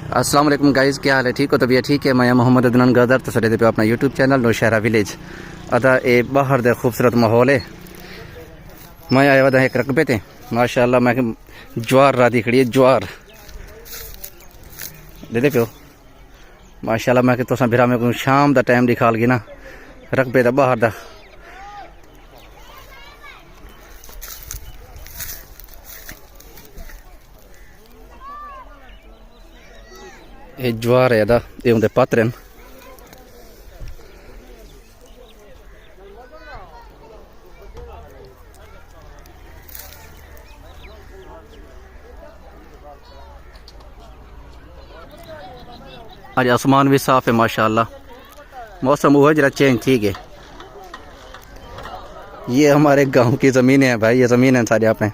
अस्सलाम वालेकुम गाइज़, क्या हाल है? ठीक हो? तबीयत ठीक है? मैं मोहम्मद अदनान गदर तो सरे पे अपना यूट्यूब चैनल नौशहरा विलेज अदा ए बाहर दे खूबसूरत माहौल है। मैं आया वह एक रकबे थे माशाअल्लाह। मैं ज्वार राती खड़ी है, ज्वार दे प्यो माशाअल्लाह। मैं तुसा फिर मैं शाम का टाइम दिखाल गई ना रकबे दा बाहर दा। ये ज्वार है दा, ये उनके पात्र हैं। आज आसमान भी साफ है माशाअल्लाह, मौसम हुआ जरा चेंज ठीक है। ये हमारे गांव की ज़मीन है भाई, ये ज़मीन है सारे आप हैं।